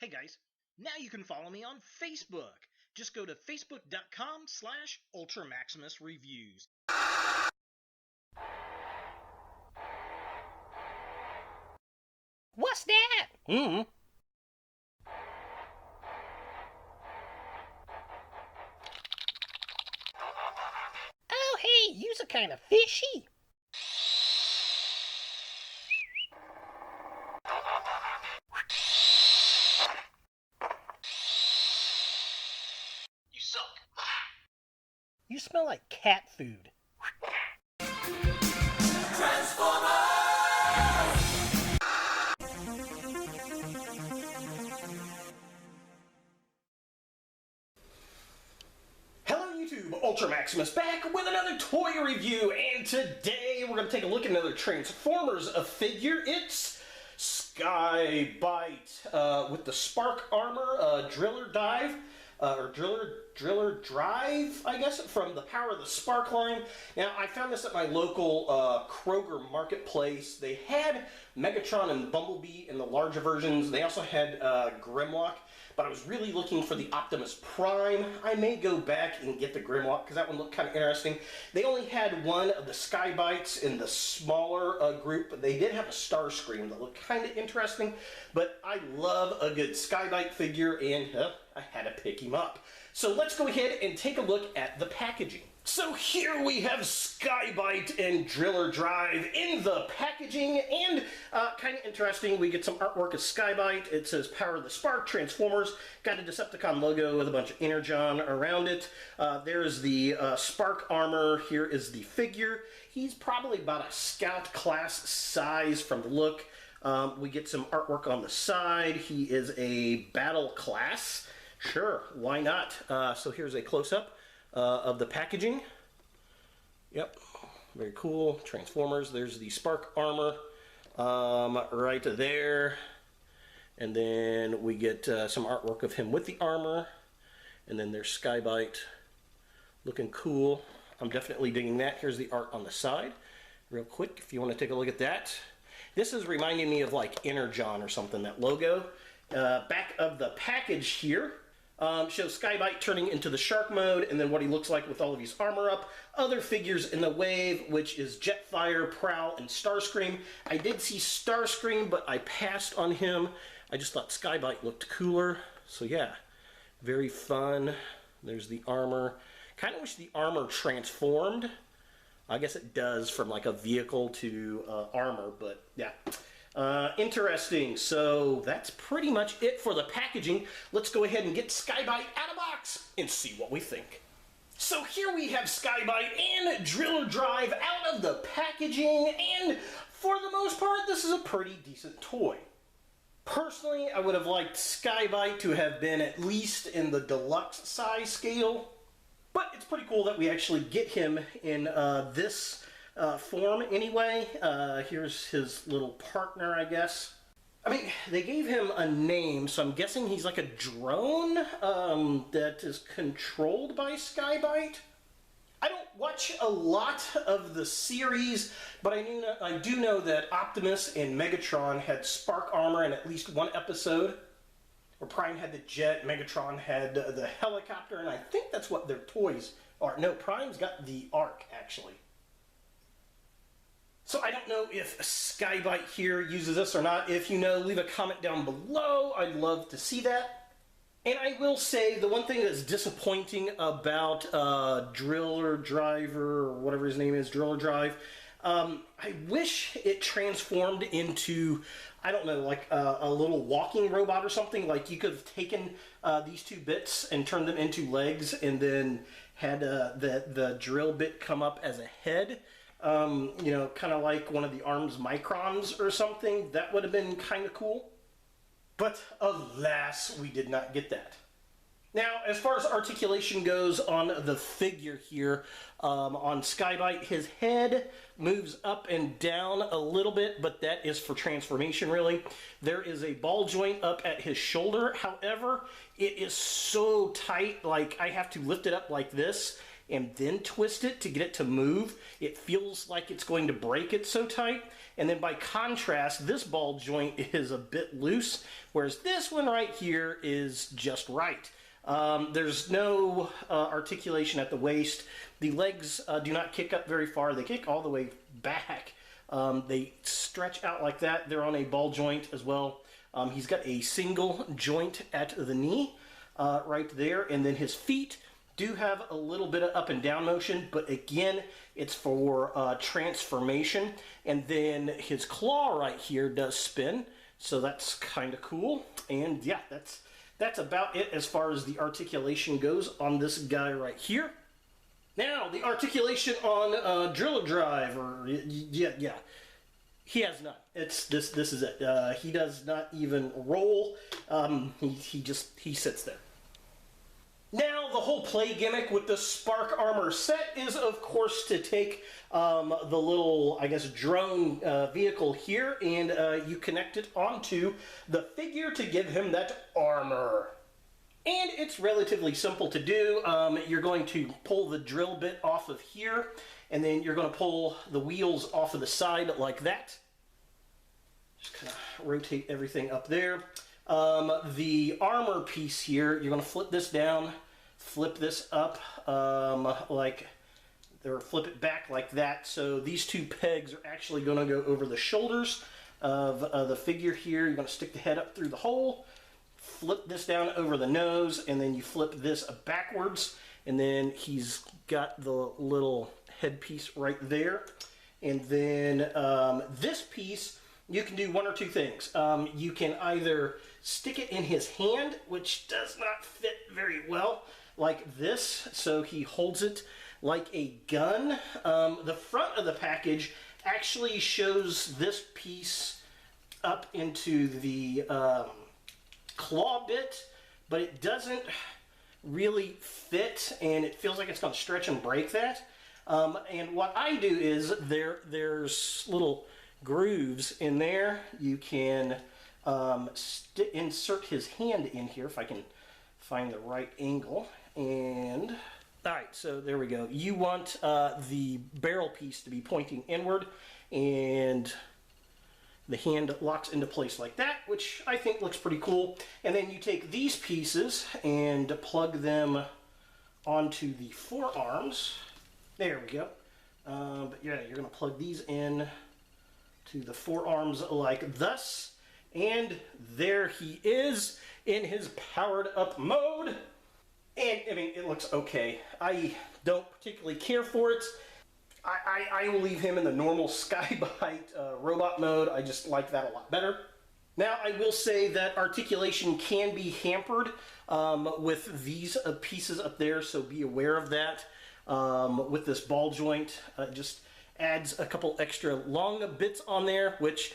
Hey guys, now you can follow me on Facebook. Just go to facebook.com/UltraMaximusReviews. What's that? Oh, hey, you's a kind of fishy. You suck. You smell like cat food. Ultra Maximus back with another toy review, and today we're going to take a look at another Transformers figure. It's Sky-Byte with the Spark Armor Driller Drive, I guess, from the Power of the Spark line. Now, I found this at my local Kroger marketplace. They had Megatron and Bumblebee in the larger versions. They also had Grimlock. But I was really looking for the Optimus Prime. I may go back and get the Grimlock because that one looked kind of interesting. They only had one of the Sky-Bytes in the smaller group, but they did have a Starscream that looked kind of interesting. But I love a good Sky-Byte figure, and I had to pick him up. So let's go ahead and take a look at the packaging. So here we have Sky-Byte and Driller Drive in the packaging, and kind of interesting, we get some artwork of Sky-Byte. It says Power of the Spark, Transformers, got a Decepticon logo with a bunch of Energon around it. There's the Spark Armor, here is the figure. He's probably about a Scout class size from the look. We get some artwork on the side. He is a Battle class. Sure, why not? So here's a close-up of the packaging. Yep, very cool. Transformers. There's the Spark Armor right there. And then we get some artwork of him with the armor. And then there's Sky-Byte. Looking cool. I'm definitely digging that. Here's the art on the side. Real quick, if you want to take a look at that. This is reminding me of like Energon or something, that logo. Back of the package here. Shows Sky-Byte turning into the shark mode, and then what he looks like with all of his armor up. Other figures in the wave, which is Jetfire, Prowl, and Starscream. I did see Starscream, but I passed on him. I just thought Sky-Byte looked cooler. So yeah, very fun. There's the armor. Kind of wish the armor transformed. I guess it does from like a vehicle to armor, but yeah. Interesting. So that's pretty much it for the packaging. Let's go ahead and get Sky-Byte out of box and see what we think. So here we have Sky-Byte and Driller Drive out of the packaging, and for the most part, this is a pretty decent toy. Personally, I would have liked Sky-Byte to have been at least in the deluxe size scale, but it's pretty cool that we actually get him in this form anyway. Here's his little partner, I guess. I mean, they gave him a name, so I'm guessing he's like a drone that is controlled by Sky-Byte. I don't watch a lot of the series, but I do know that Optimus and Megatron had Spark Armor in at least one episode, where Prime had the jet, Megatron had the helicopter, and I think that's what their toys are. No, Prime's got the Ark, actually. So I don't know if Sky-Byte here uses this or not. If you know, leave a comment down below. I'd love to see that. And I will say, the one thing that's disappointing about Driller Driver, or whatever his name is, Driller Drive, I wish it transformed into, I don't know, like a little walking robot or something. Like you could have taken these two bits and turned them into legs, and then had the drill bit come up as a head. You know, kind of like one of the ARMS Microns or something. That would have been kind of cool. But alas, we did not get that. Now, as far as articulation goes on the figure here, on Sky-Byte, his head moves up and down a little bit, but that is for transformation, really. There is a ball joint up at his shoulder. However, it is so tight, like I have to lift it up like this and then twist it to get it to move. It feels like it's going to break, it's so tight. And then by contrast, this ball joint is a bit loose, whereas this one right here is just right. There's no articulation at the waist. The legs do not kick up very far. They kick all the way back. They stretch out like that. They're on a ball joint as well. He's got a single joint at the knee right there, and then his feet do have a little bit of up and down motion, but again, it's for transformation. And then his claw right here does spin, so that's kind of cool. And yeah, that's about it as far as the articulation goes on this guy right here. Now, the articulation on Drill Drive, or yeah, he has none. It's this is it. He does not even roll. He sits there. Now, the whole play gimmick with the Spark Armor set is, of course, to take the little, I guess, drone vehicle here, and you connect it onto the figure to give him that armor. And it's relatively simple to do. You're going to pull the drill bit off of here, and then you're going to pull the wheels off of the side like that. Just kind of rotate everything up there. The armor piece here, you're going to flip this down, flip this up, or flip it back like that. So these two pegs are actually going to go over the shoulders of the figure here. You're going to stick the head up through the hole, flip this down over the nose, and then you flip this backwards, and then he's got the little headpiece right there. And then this piece, you can do one or two things. You can either stick it in his hand, which does not fit very well, like this, so he holds it like a gun. The front of the package actually shows this piece up into the claw bit, but it doesn't really fit, and it feels like it's going to stretch and break that. And what I do is there's little grooves in there. You can insert his hand in here if I can find the right angle. And alright, so there we go. You want the barrel piece to be pointing inward, and the hand locks into place like that, which I think looks pretty cool. And then you take these pieces and plug them onto the forearms. There we go. But yeah, you're going to plug these in to the forearms like thus. And there he is in his powered up mode. And I mean, it looks okay. I don't particularly care for it. I will leave him in the normal Sky-Byte robot mode. I just like that a lot better. Now, I will say that articulation can be hampered with these pieces up there, so be aware of that. With this ball joint, just adds a couple extra long bits on there, which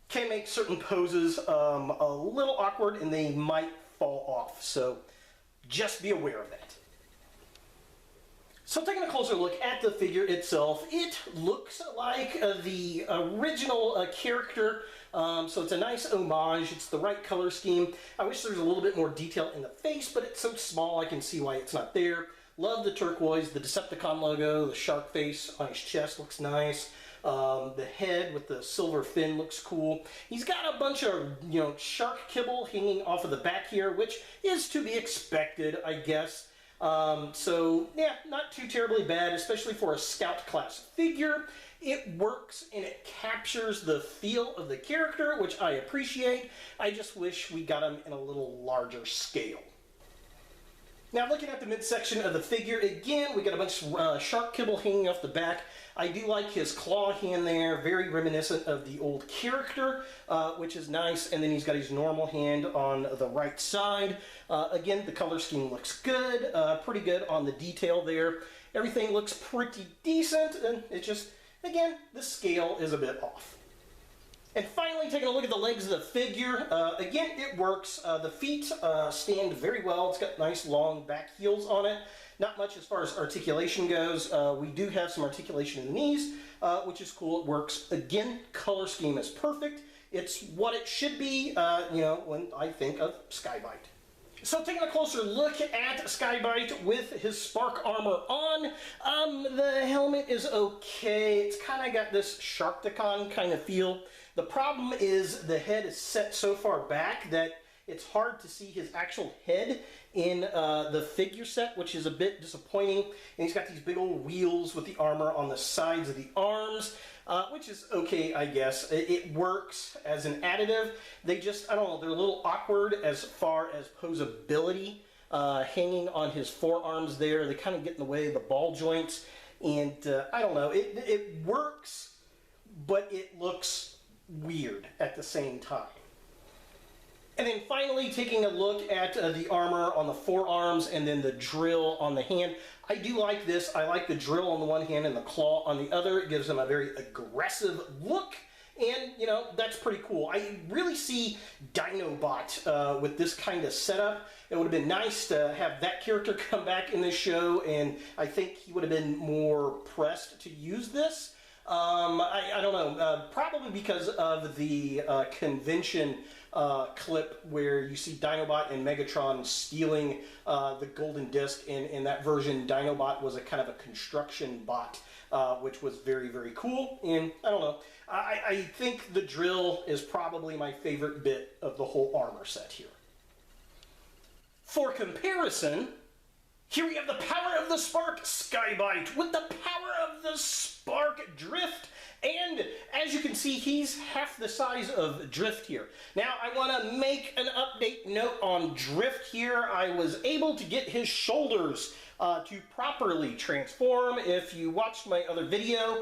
can make certain poses a little awkward, and they might fall off. So just be aware of that. So taking a closer look at the figure itself, it looks like the original character, so it's a nice homage. It's the right color scheme. I wish there was a little bit more detail in the face, but it's so small I can see why it's not there. Love the turquoise, the Decepticon logo, the shark face on his chest looks nice. The head with the silver fin looks cool. He's got a bunch of, shark kibble hanging off of the back here, which is to be expected, I guess. So, yeah, not too terribly bad, especially for a Scout class figure. It works and it captures the feel of the character, which I appreciate. I just wish we got him in a little larger scale. Now, looking at the midsection of the figure, again, we got a bunch of shark kibble hanging off the back. I do like his claw hand there, very reminiscent of the old character, which is nice. And then he's got his normal hand on the right side. Again, the color scheme looks good, pretty good on the detail there. Everything looks pretty decent, and it's just, again, the scale is a bit off. And finally, taking a look at the legs of the figure, again, it works. The feet stand very well. It's got nice long back heels on it. Not much as far as articulation goes. We do have some articulation in the knees, which is cool. It works. Again, color scheme is perfect. It's what it should be, when I think of Sky-Byte. So taking a closer look at Sky-Byte with his Spark armor on, the helmet is okay. It's kind of got this Sharkticon kind of feel. The problem is the head is set so far back that it's hard to see his actual head in the figure set, which is a bit disappointing. And he's got these big old wheels with the armor on the sides of the arms, which is okay, I guess. It works as an additive. They just, I don't know, they're a little awkward as far as posability. Hanging on his forearms there, they kind of get in the way of the ball joints. And I don't know, it works, but it looks weird at the same time. And then finally, taking a look at the armor on the forearms and then the drill on the hand. I do like this. I like the drill on the one hand and the claw on the other. It gives them a very aggressive look. And, you know, that's pretty cool. I really see Dinobot with this kind of setup. It would have been nice to have that character come back in this show, and I think he would have been more pressed to use this. I don't know, probably because of the convention clip where you see Dinobot and Megatron stealing the golden disc. In that version, Dinobot was a kind of a construction bot, which was very, very cool. And I don't know, I think the drill is probably my favorite bit of the whole armor set here. For comparison, here we have the power of the Spark Sky-Byte with the power of the Spark Drift. And as you can see, he's half the size of Drift here. Now, I want to make an update note on Drift here. I was able to get his shoulders to properly transform. If you watched my other video,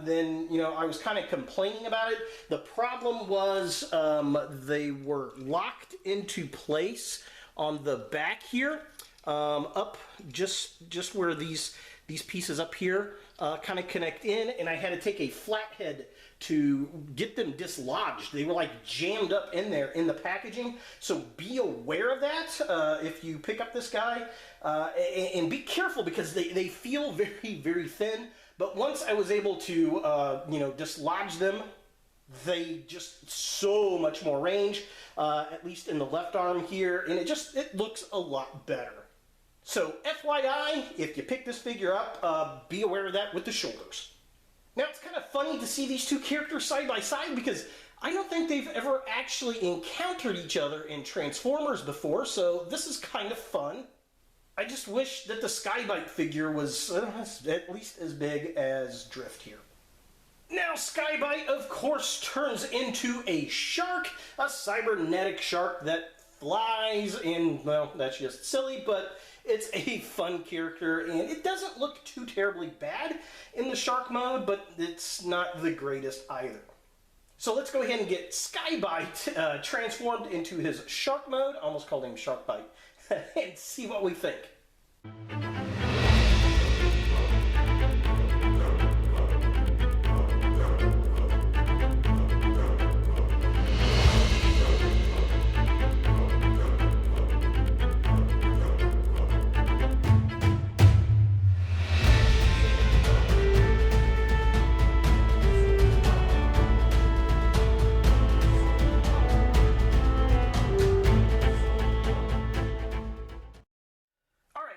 then, you know, I was kind of complaining about it. The problem was they were locked into place on the back here. Up just where these pieces up here kind of connect in, and I had to take a flathead to get them dislodged. They were like jammed up in there in the packaging, so be aware of that if you pick up this guy, and be careful because they feel very, very thin, but once I was able to you know, dislodge them, they just so much more range, at least in the left arm here, and it looks a lot better. So FYI, if you pick this figure up, be aware of that with the shoulders. Now it's kind of funny to see these two characters side by side because I don't think they've ever actually encountered each other in Transformers before, so this is kind of fun. I just wish that the Sky-Byte figure was at least as big as Drift here. Now, Sky-Byte, of course, turns into a shark, a cybernetic shark that flies, and, well, that's just silly, but it's a fun character, and it doesn't look too terribly bad in the shark mode, but it's not the greatest either. So let's go ahead and get Sky-Byte transformed into his shark mode, I almost called him Shark-Byte, and see what we think.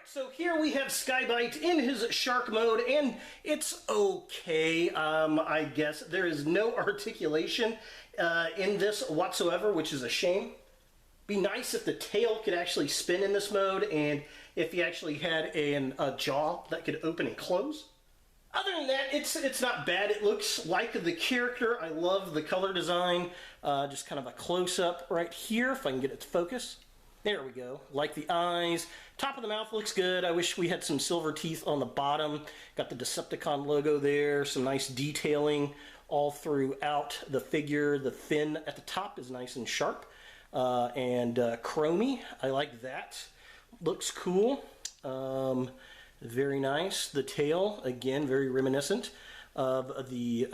So here we have Sky-Byte in his shark mode, and it's okay, I guess. There is no articulation in this whatsoever, which is a shame. Be nice if the tail could actually spin in this mode, and if he actually had a jaw that could open and close. Other than that, it's not bad. It looks like the character. I love the color design. Just kind of a close-up right here, if I can get it to focus. There we go. Like the eyes. Top of the mouth looks good. I wish we had some silver teeth on the bottom. Got the Decepticon logo there. Some nice detailing all throughout the figure. The fin at the top is nice and sharp. And chromy. I like that. Looks cool. Very nice. The tail, again, very reminiscent of the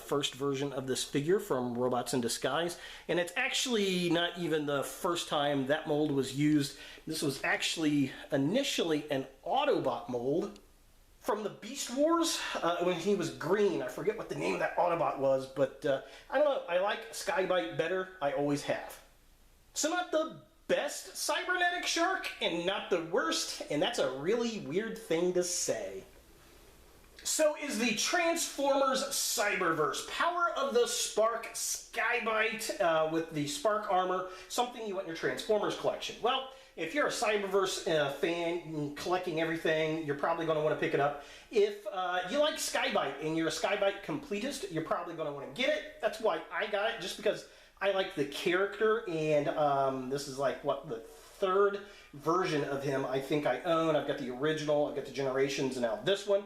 first version of this figure from Robots in Disguise. And it's actually not even the first time that mold was used. This was actually initially an Autobot mold from the Beast Wars when he was green. I forget what the name of that Autobot was, but I don't know. I like Sky-Byte better. I always have. So not the best cybernetic shark and not the worst, and that's a really weird thing to say. So is the Transformers Cyberverse Power of the Spark Sky-Byte with the Spark armor something you want in your Transformers collection? Well, if you're a Cyberverse fan collecting everything, you're probably going to want to pick it up. If you like Sky-Byte and you're a Sky-Byte completist, you're probably going to want to get it. That's why I got it, just because I like the character, and this is like, what, the third version of him I think I own. I've got the original, I've got the Generations, and now this one.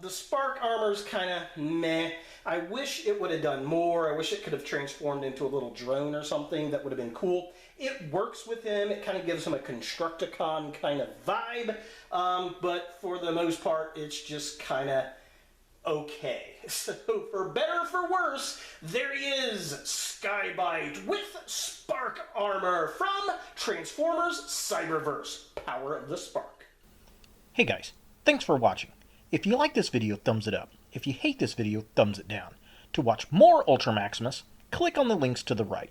The Spark armor's kind of meh. I wish it would have done more. I wish it could have transformed into a little drone or something. That would have been cool. It works with him. It kind of gives him a Constructicon kind of vibe. But for the most part, it's just kind of okay. So for better or for worse, there he is, Sky-Byte with Spark armor from Transformers Cyberverse, Power of the Spark. Hey guys, thanks for watching. If you like this video, thumbs it up. If you hate this video, thumbs it down. To watch more Ultra Maximus, click on the links to the right.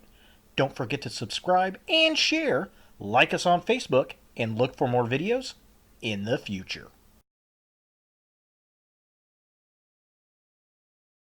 Don't forget to subscribe and share, like us on Facebook, and look for more videos in the future.